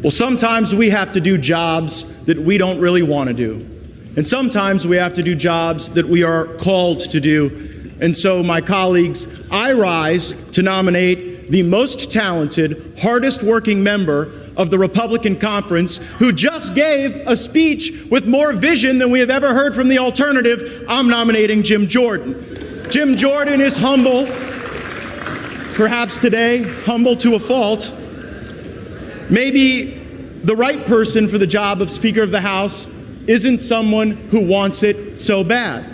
Well, sometimes we have to do jobs that we don't really want to do. And sometimes we have to do jobs that we are called to do. And so, my colleagues, I rise to nominate the most talented, hardest working member of the Republican conference who just gave a speech with more vision than we have ever heard from the alternative. I'm nominating Jim Jordan. Jim Jordan is humble, perhaps today, humble to a fault. Maybe the right person for the job of Speaker of the House isn't someone who wants it so bad.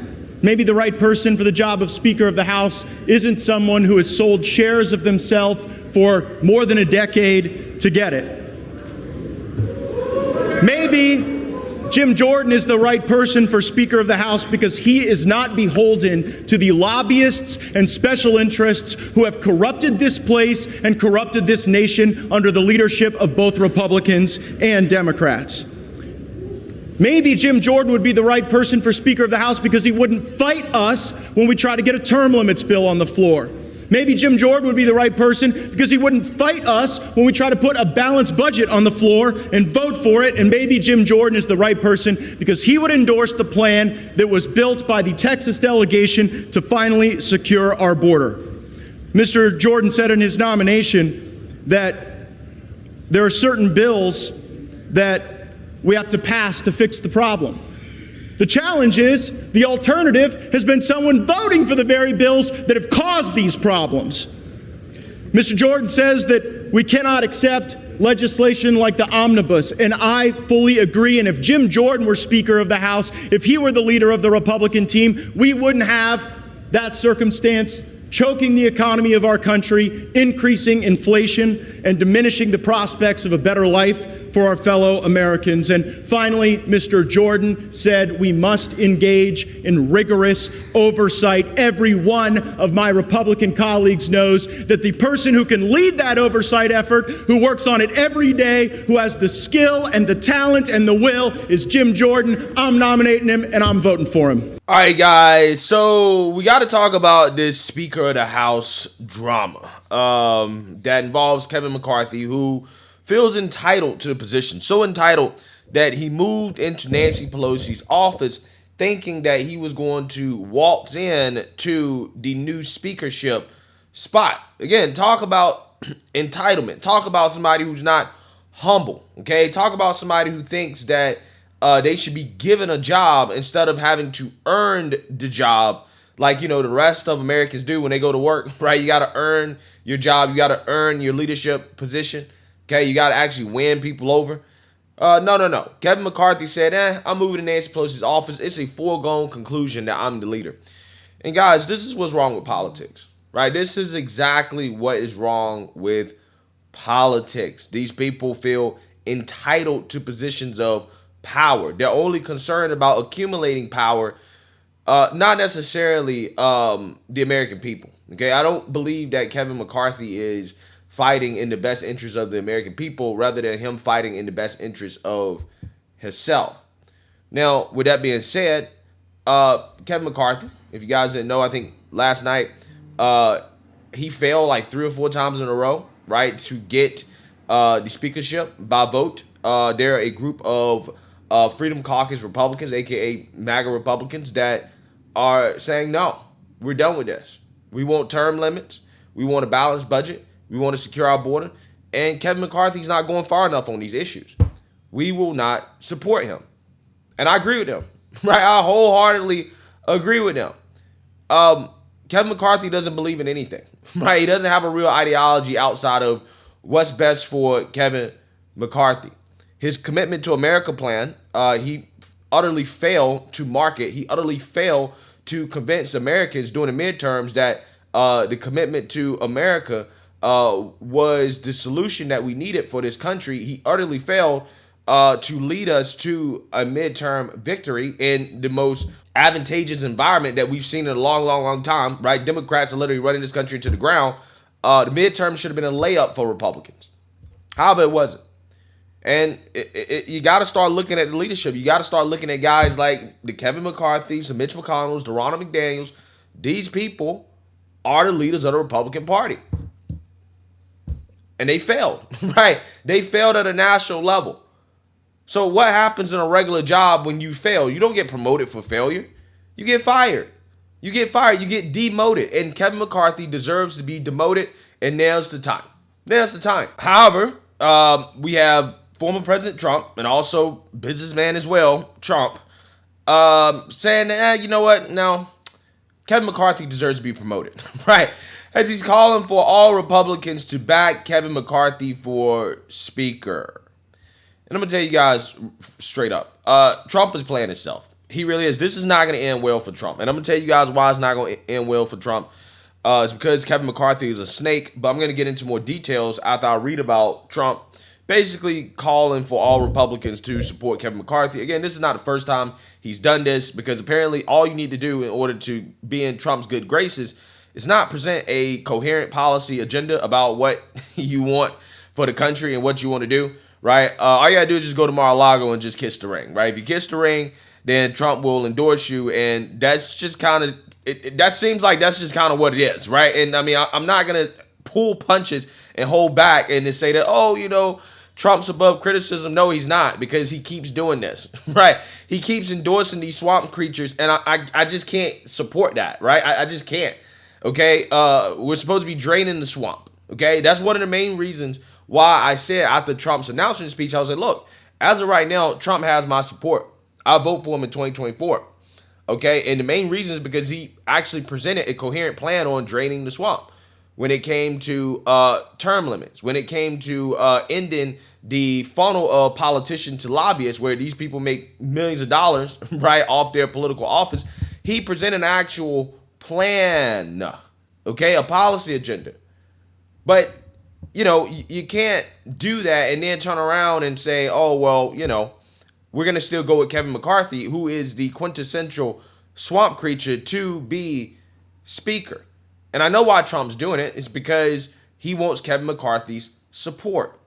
Maybe the right person for the job of Speaker of the House isn't someone who has sold shares of themselves for more than a decade to get it. Maybe Jim Jordan is the right person for Speaker of the House because he is not beholden to the lobbyists and special interests who have corrupted this place and corrupted this nation under the leadership of both Republicans and Democrats. Maybe Jim Jordan would be the right person for Speaker of the House because he wouldn't fight us when we try to get a term limits bill on the floor. Maybe Jim Jordan would be the right person because he wouldn't fight us when we try to put a balanced budget on the floor and vote for it. And maybe Jim Jordan is the right person because he would endorse the plan that was built by the Texas delegation to finally secure our border. Mr. Jordan said in his nomination that there are certain bills that we have to pass to fix the problem. The challenge is the alternative has been someone voting for the very bills that have caused these problems. Mr. Jordan says that we cannot accept legislation like the omnibus, and I fully agree. And if Jim Jordan were Speaker of the House, if he were the leader of the Republican team, we wouldn't have that circumstance choking the economy of our country, increasing inflation, and diminishing the prospects of a better life for our fellow Americans. And finally, Mr. Jordan said we must engage in rigorous oversight. Every one of my Republican colleagues knows that the person who can lead that oversight effort, who works on it every day, who has the skill and the talent and the will, is Jim Jordan. I'm nominating him, and I'm voting for him. All right, guys, so we got to talk about this Speaker of the House drama that involves Kevin McCarthy, who feels entitled to the position, so entitled that he moved into Nancy Pelosi's office thinking that he was going to waltz in to the new speakership spot. Again, talk about entitlement. Talk about somebody who's not humble, okay? Talk about somebody who thinks that they should be given a job instead of having to earn the job like, the rest of Americans do when they go to work, right? You got to earn your job. You got to earn your leadership position. Okay, you got to actually win people over. No. Kevin McCarthy said, I'm moving to Nancy Pelosi's office. It's a foregone conclusion that I'm the leader. And guys, this is what's wrong with politics, right? This is exactly what is wrong with politics. These people feel entitled to positions of power. They're only concerned about accumulating power, not necessarily the American people. Okay, I don't believe that Kevin McCarthy is fighting in the best interest of the American people rather than him fighting in the best interest of himself. Now, with that being said, Kevin McCarthy, if you guys didn't know, I think last night he failed like 3 or 4 times in a row, right, to get the speakership by vote. They're a group of Freedom Caucus Republicans, a.k.a. MAGA Republicans, that are saying, no, we're done with this. We want term limits. We want a balanced budget. We want to secure our border. And Kevin McCarthy's not going far enough on these issues. We will not support him. And I agree with them. Right? I wholeheartedly agree with them. Kevin McCarthy doesn't believe in anything. Right? He doesn't have a real ideology outside of what's best for Kevin McCarthy. His commitment to America plan, he utterly failed to market. He utterly failed to convince Americans during the midterms that the commitment to America was the solution that we needed for this country. He utterly failed to lead us to a midterm victory in the most advantageous environment that we've seen in a long time, right? Democrats are literally running this country into the ground. The midterm should have been a layup for Republicans. However, it wasn't. And you got to start looking at the leadership. You got to start looking at guys like the Kevin McCarthys, the Mitch McConnells, the Ronald McDaniels. These people are the leaders of the Republican Party. and they failed, right? They failed at a national level. So what happens in a regular job when you fail? You don't get promoted for failure. You get fired. You get fired. You get demoted. And Kevin McCarthy deserves to be demoted, and now's the time. Now's the time. However, we have former President Trump and also businessman as well, Trump, saying that, you know what? No, Kevin McCarthy deserves to be promoted, right? As he's calling for all Republicans to back Kevin McCarthy for Speaker. And I'm going to tell you guys straight up, Trump is playing himself. He really is. This is not going to end well for Trump. And I'm going to tell you guys why it's not going to end well for Trump. It's because Kevin McCarthy is a snake. But I'm going to get into more details after I read about Trump basically calling for all Republicans to support Kevin McCarthy. Again, this is not the first time he's done this, because apparently all you need to do in order to be in Trump's good graces is not present a coherent policy agenda about what you want for the country and what you want to do, right? All you got to do is just go to Mar-a-Lago and just kiss the ring, right? If you kiss the ring, then Trump will endorse you, and that's just kind of, that seems like that's just kind of what it is, right? And I mean, I'm not going to pull punches and hold back and to say that, oh, you know, Trump's above criticism. No, he's not, because he keeps doing this, right? He keeps endorsing these swamp creatures, and I just can't support that, right? I just can't, okay? We're supposed to be draining the swamp, okay? That's one of the main reasons why I said after Trump's announcement speech, I was like, look, as of right now, Trump has my support. I'll vote for him in 2024, okay? And the main reason is because he actually presented a coherent plan on draining the swamp. When it came to term limits, when it came to ending the funnel of politicians to lobbyists, where these people make millions of dollars, right, off their political office, he presented an actual plan, okay, a policy agenda. But, you know, you can't do that and then turn around and say, oh, well, you know, we're going to still go with Kevin McCarthy, who is the quintessential swamp creature, to be Speaker. And I know why Trump's doing it. It's because he wants Kevin McCarthy's support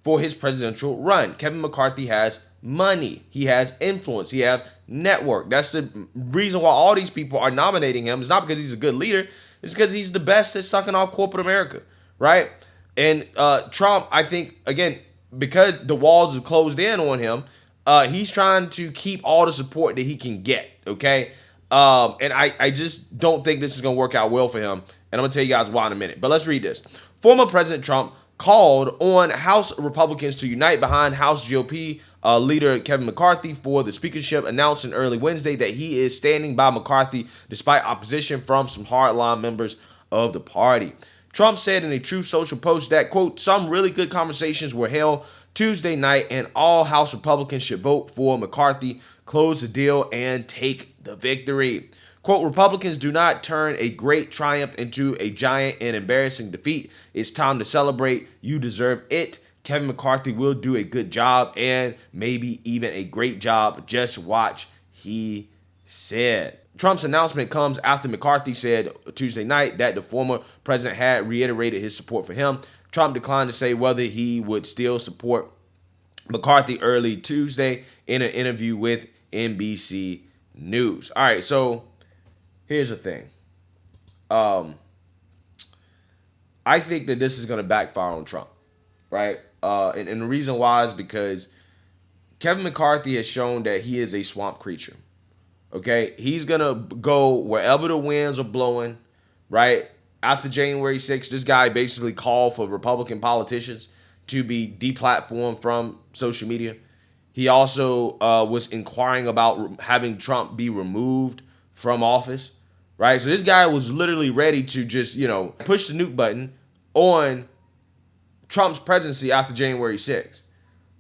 for his presidential run. Kevin McCarthy has money. He has influence. He has network. That's the reason why all these people are nominating him. It's not because he's a good leader. It's because he's the best at sucking off corporate America, right? And Trump, I think, again, because the walls have closed in on him, he's trying to keep all the support that he can get, okay? And I just don't think this is going to work out well for him. And I'm going to tell you guys why in a minute. But let's read this. Former President Trump called on House Republicans to unite behind House GOP leader Kevin McCarthy for the speakership, announcing early Wednesday that he is standing by McCarthy despite opposition from some hardline members of the party. Trump said in a Truth Social post that, quote, some really good conversations were held Tuesday night and all House Republicans should vote for McCarthy, close the deal, and take the victory. Quote, Republicans do not turn a great triumph into a giant and embarrassing defeat. It's time to celebrate. You deserve it. Kevin McCarthy will do a good job and maybe even a great job. Just watch, he said. Trump's announcement comes after McCarthy said Tuesday night that the former president had reiterated his support for him. Trump declined to say whether he would still support McCarthy early Tuesday in an interview with NBC News. All right, so here's the thing. I think that this is going to backfire on Trump, right? And the reason why is because Kevin McCarthy has shown that he is a swamp creature, okay? He's going to go wherever the winds are blowing, right? After January 6th, this guy basically called for Republican politicians to be deplatformed from social media. He also was inquiring about having Trump be removed from office, right? So this guy was literally ready to just, you know, push the nuke button on Trump's presidency after January 6th.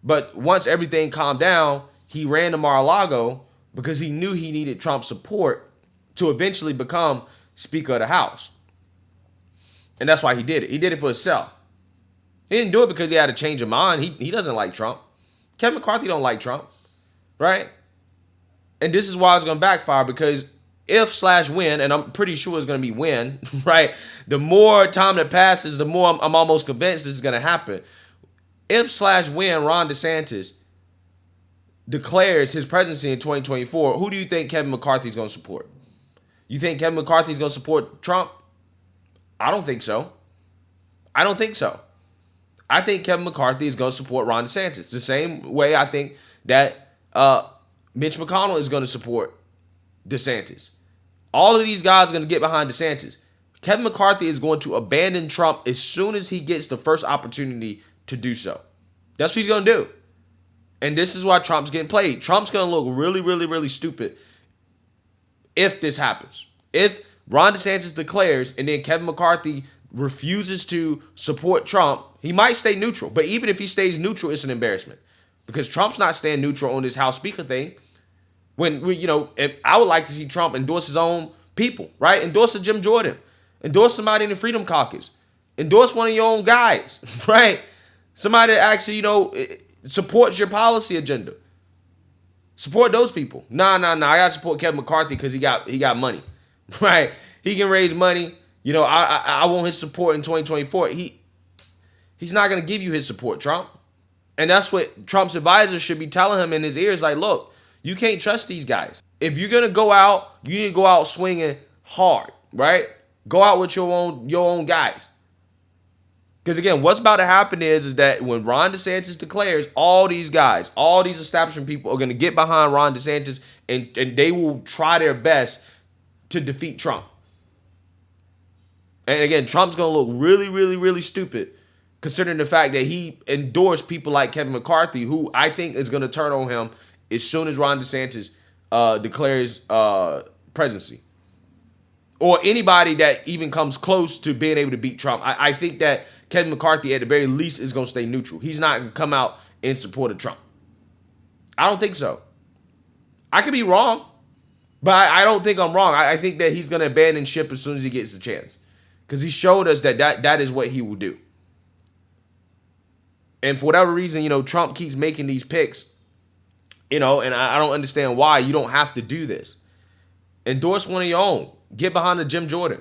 But once everything calmed down, he ran to Mar-a-Lago because he knew he needed Trump's support to eventually become Speaker of the House. And that's why he did it. He did it for himself. He didn't do it because he had a change of mind. He doesn't like Trump. Kevin McCarthy don't like Trump, right? And this is why it's going to backfire, because if/when, and I'm pretty sure it's going to be when, right? The more time that passes, the more I'm almost convinced this is going to happen. If/when Ron DeSantis declares his presidency in 2024, who do you think Kevin McCarthy is going to support? You think Kevin McCarthy is going to support Trump? I don't think so. I don't think so. I think Kevin McCarthy is going to support Ron DeSantis. The same way I think that Mitch McConnell is going to support DeSantis. All of these guys are going to get behind DeSantis. Kevin McCarthy is going to abandon Trump as soon as he gets the first opportunity to do so. That's what he's going to do. And this is why Trump's getting played. Trump's going to look really, really, really stupid if this happens. If Ron DeSantis declares and then Kevin McCarthy refuses to support Trump, he might stay neutral. But even if he stays neutral, it's an embarrassment. Because Trump's not staying neutral on this House Speaker thing. I would like to see Trump endorse his own people, right? Endorse a Jim Jordan. Endorse somebody in the Freedom Caucus. Endorse one of your own guys, right? Somebody that actually, supports your policy agenda. Support those people. Nah. I gotta support Kevin McCarthy because he got money, right? He can raise money. I want his support in 2024. He's not gonna give you his support, Trump. And that's what Trump's advisors should be telling him in his ears. Like, look, you can't trust these guys. If you're gonna go out, you need to go out swinging hard, right? Go out with your own guys. Because again, what's about to happen is that when Ron DeSantis declares, all these guys, all these establishment people are going to get behind Ron DeSantis and they will try their best to defeat Trump. And again, Trump's going to look really, really, really stupid considering the fact that he endorsed people like Kevin McCarthy, who I think is going to turn on him as soon as Ron DeSantis declares presidency. Or anybody that even comes close to being able to beat Trump. I think that Kevin McCarthy, at the very least, is going to stay neutral. He's not going to come out in support of Trump. I don't think so. I could be wrong, but I don't think I'm wrong. I think that he's going to abandon ship as soon as he gets the chance. Because he showed us that is what he will do. And for whatever reason, Trump keeps making these picks, and I don't understand why. You don't have to do this. Endorse one of your own. Get behind a Jim Jordan.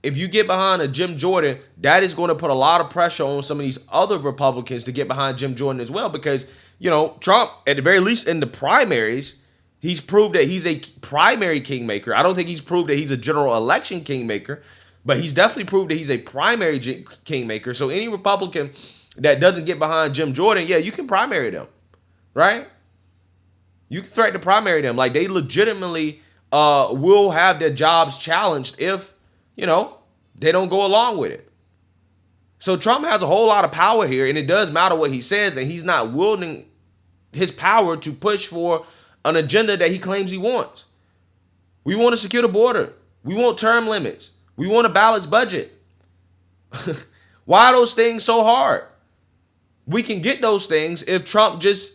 If you get behind a Jim Jordan, that is going to put a lot of pressure on some of these other Republicans to get behind Jim Jordan as well. Because, Trump, at the very least in the primaries, he's proved that he's a primary kingmaker. I don't think he's proved that he's a general election kingmaker, but he's definitely proved that he's a primary kingmaker. So any Republican that doesn't get behind Jim Jordan, yeah, you can primary them, right? You can threaten to primary them. Like, they legitimately will have their jobs challenged if, they don't go along with it. So Trump has a whole lot of power here, and it does matter what he says, and he's not wielding his power to push for an agenda that he claims he wants. We want to secure the border. We want term limits. We want a balanced budget. Why are those things so hard? We can get those things if Trump just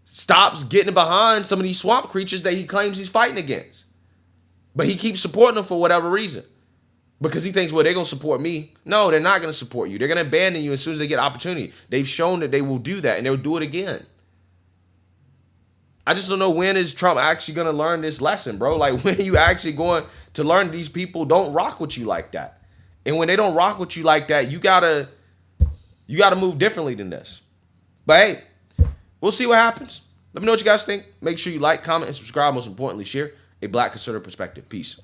stops getting behind some of these swamp creatures that he claims he's fighting against. But he keeps supporting them for whatever reason. Because he thinks, well, they're going to support me. No, they're not going to support you. They're going to abandon you as soon as they get opportunity. They've shown that they will do that, and they'll do it again. I just don't know, when is Trump actually going to learn this lesson, bro? Like, when are you actually going to learn these people don't rock with you like that? And when they don't rock with you like that, you gotta move differently than this. But hey, we'll see what happens. Let me know what you guys think. Make sure you like, comment, and subscribe. Most importantly, share a Black conservative perspective. Peace.